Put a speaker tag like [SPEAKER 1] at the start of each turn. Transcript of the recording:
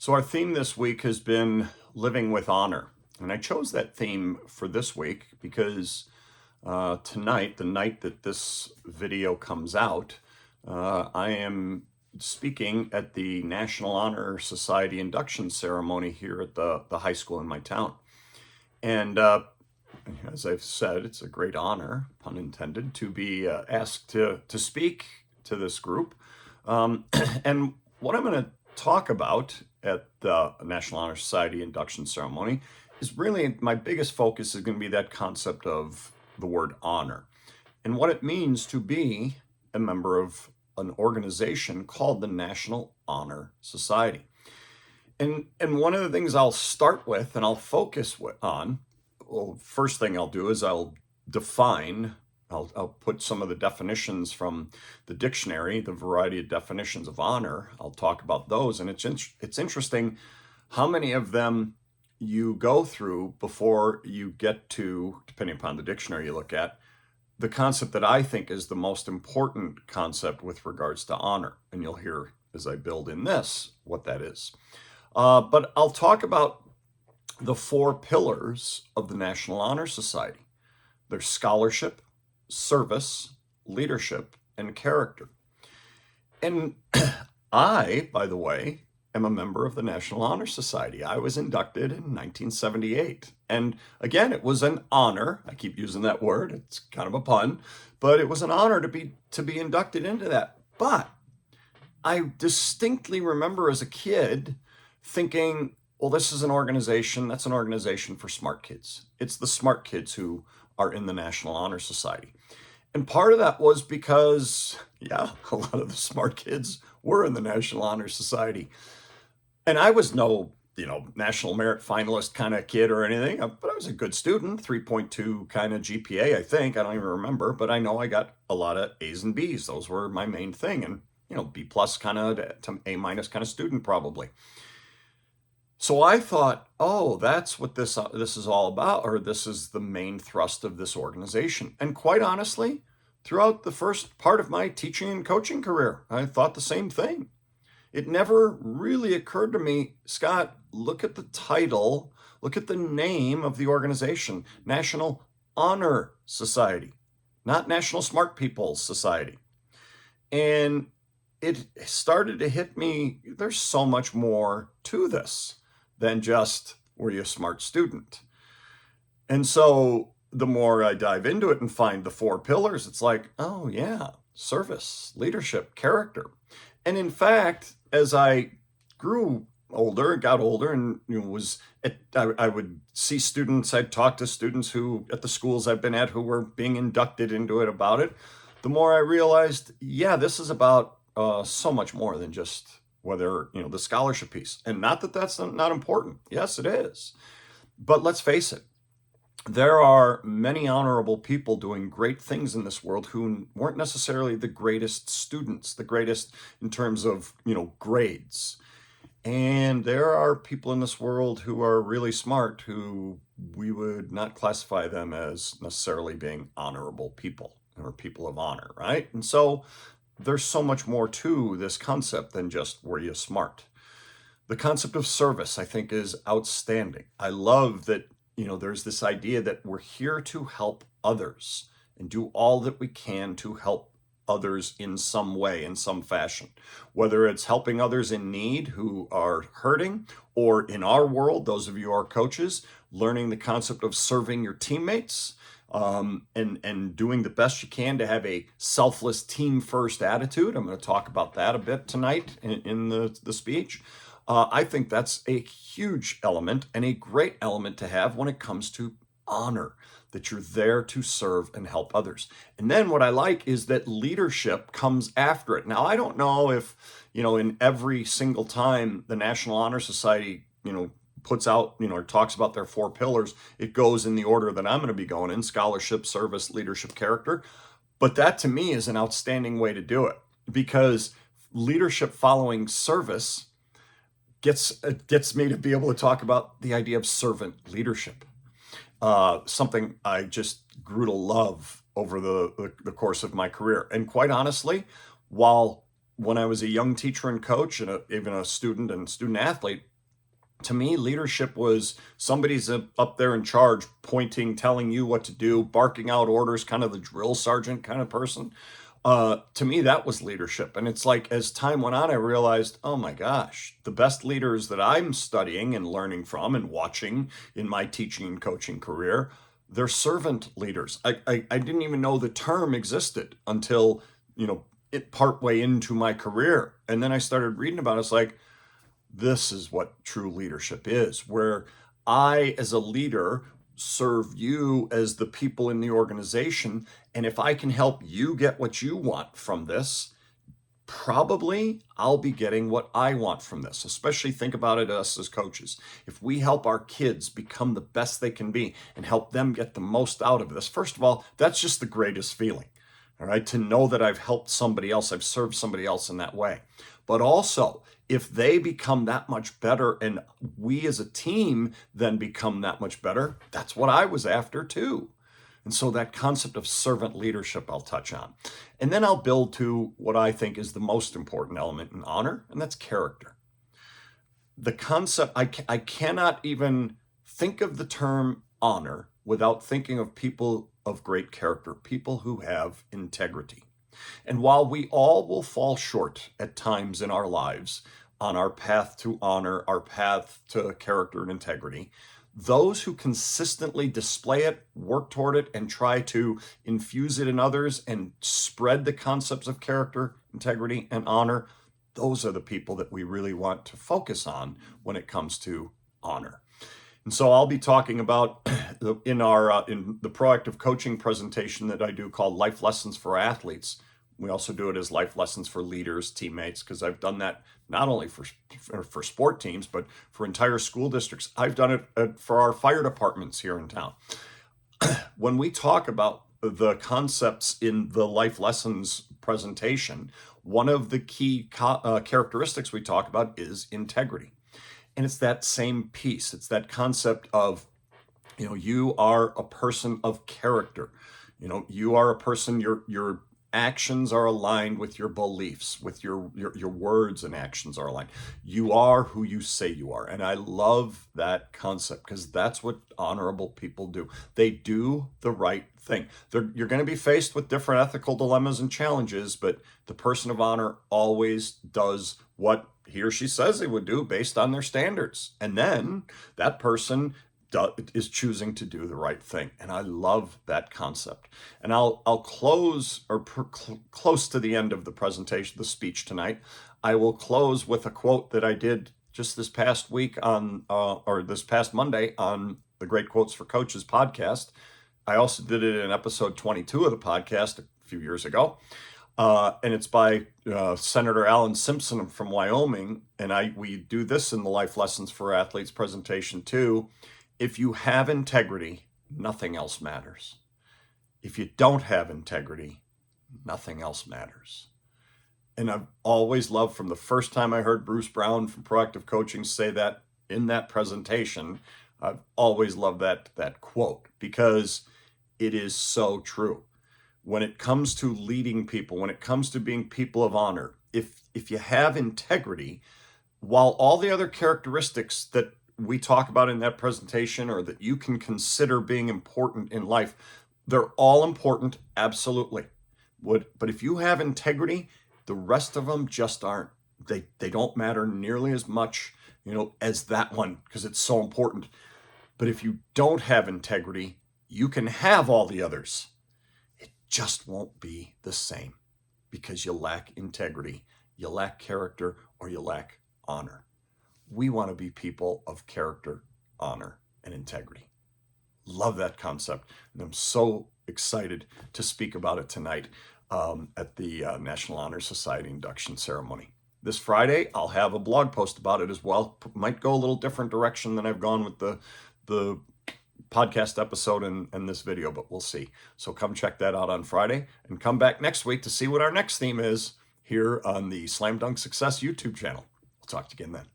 [SPEAKER 1] So our theme this week has been living with honor. And I chose that theme for this week because tonight, the night that this video comes out, I am speaking at the National Honor Society induction ceremony here at the high school in my town. And as I've said, it's a great honor, pun intended, to be asked to speak to this group. And what I'm going to talk about at the National Honor Society induction ceremony is really my biggest focus is going to be that concept of the word honor and what it means to be a member of an organization called the National Honor Society. And one of the things I'll start with and I'll focus on, well, first thing I'll do is I'll define, I'll put some of the definitions from the dictionary, the variety of definitions of honor. I'll talk about those. And it's interesting how many of them you go through before you get to, depending upon the dictionary you look at, the concept that I think is the most important concept with regards to honor. And you'll hear as I build in this what that is. But I'll talk about the four pillars of the National Honor Society. There's scholarship, service, leadership, and character. And I, by the way, am a member of the National Honor Society. I was inducted in 1978. And again, it was an honor. I keep using that word. It's kind of a pun, but it was an honor to be inducted into that. But I distinctly remember as a kid thinking, well, this is an organization, that's an organization for smart kids. It's the smart kids who are in the National Honor Society. And part of that was because, yeah, a lot of the smart kids were in the National Honor Society. And I was no, national merit finalist kind of kid or anything, but I was a good student, 3.2 kind of GPA, I think. I don't even remember, but I know I got a lot of A's and B's. Those were my main thing. And, B plus kind of to A minus kind of student probably. So I thought, oh, that's what this is all about, or this is the main thrust of this organization. And quite honestly, throughout the first part of my teaching and coaching career, I thought the same thing. It never really occurred to me, Scott, look at the title, look at the name of the organization, National Honor Society, not National Smart People Society. And it started to hit me, there's so much more to this than just, were you a smart student? And so the more I dive into it and find the four pillars, it's like, oh yeah, service, leadership, character. And in fact, as I grew older, got older, and I would see students, I'd talk to students who at the schools I've been at who were being inducted into it about it. The more I realized, yeah, this is about so much more than just whether, the scholarship piece. And not that that's not important. Yes, it is. But let's face it, there are many honorable people doing great things in this world who weren't necessarily the greatest students, the greatest in terms of, grades. And there are people in this world who are really smart who we would not classify them as necessarily being honorable people or people of honor, right? And so there's so much more to this concept than just were you smart. The concept of service, I think, is outstanding. I love that, there's this idea that we're here to help others and do all that we can to help others in some way, in some fashion, whether it's helping others in need who are hurting, or in our world, those of you who are coaches, learning the concept of serving your teammates, and doing the best you can to have a selfless team first attitude. I'm going to talk about that a bit tonight in the speech. I think that's a huge element and a great element to have when it comes to honor, that you're there to serve and help others. And then what I like is that leadership comes after it. Now, I don't know if, in every single time the National Honor Society, puts out, or talks about their four pillars, it goes in the order that I'm going to be going in: scholarship, service, leadership, character. But that to me is an outstanding way to do it, because leadership following service gets me to be able to talk about the idea of servant leadership, something I just grew to love over the course of my career. And quite honestly, when I was a young teacher and coach and even a student and student athlete, To me, leadership was somebody's up there in charge, pointing, telling you what to do, barking out orders, kind of the drill sergeant kind of person. To me, that was leadership. And it's like, as time went on, I realized, oh my gosh, the best leaders that I'm studying and learning from and watching in my teaching and coaching career, they're servant leaders. I didn't even know the term existed until, partway into my career. And then I started reading about it. It's like, this is what true leadership is, where I, as a leader, serve you as the people in the organization. And if I can help you get what you want from this, probably I'll be getting what I want from this. Especially think about it, us as coaches. If we help our kids become the best they can be and help them get the most out of this, first of all, that's just the greatest feeling. All right, to know that I've helped somebody else, I've served somebody else in that way. But also, if they become that much better and we as a team then become that much better, that's what I was after too. And so that concept of servant leadership I'll touch on. And then I'll build to what I think is the most important element in honor, and that's character. The concept, I cannot even think of the term honor without thinking of people of great character, people who have integrity. And while we all will fall short at times in our lives on our path to honor, our path to character and integrity, those who consistently display it, work toward it, and try to infuse it in others and spread the concepts of character, integrity, and honor, those are the people that we really want to focus on when it comes to honor. And so I'll be talking about in the proactive coaching presentation that I do called Life Lessons for Athletes. We also do it as life lessons for leaders, teammates, because I've done that not only for sport teams, but for entire school districts. I've done it for our fire departments here in town. When we talk about the concepts in the life lessons presentation, one of the key characteristics we talk about is integrity. And it's that same piece. It's that concept of, you are a person of character. You are a person, your actions are aligned with your beliefs, with your words and actions are aligned. You are who you say you are. And I love that concept because that's what honorable people do. They do the right thing. You're going to be faced with different ethical dilemmas and challenges, but the person of honor always does what he or she says they would do based on their standards. And then that person is choosing to do the right thing. And I love that concept. And I'll close, or close to the end of the presentation, the speech tonight, I will close with a quote that I did just this past week or this past Monday on the Great Quotes for Coaches podcast. I also did it in episode 22 of the podcast a few years ago. And it's by Senator Alan Simpson from Wyoming. And we do this in the Life Lessons for Athletes presentation too. If you have integrity, nothing else matters. If you don't have integrity, nothing else matters. And I've always loved, from the first time I heard Bruce Brown from Proactive Coaching say that in that presentation, I've always loved that quote because it is so true. When it comes to leading people, when it comes to being people of honor, if you have integrity, while all the other characteristics that we talk about in that presentation or that you can consider being important in life, they're all important, absolutely. But if you have integrity, the rest of them just aren't. They don't matter nearly as much, as that one because it's so important. But if you don't have integrity, you can have all the others. It just won't be the same because you lack integrity, you lack character, or you lack honor. We want to be people of character, honor, and integrity. Love that concept. And I'm so excited to speak about it tonight at the National Honor Society induction ceremony. This Friday, I'll have a blog post about it as well. Might go a little different direction than I've gone with the podcast episode and this video, but we'll see. So come check that out on Friday and come back next week to see what our next theme is here on the Slam Dunk Success YouTube channel. We'll talk to you again then.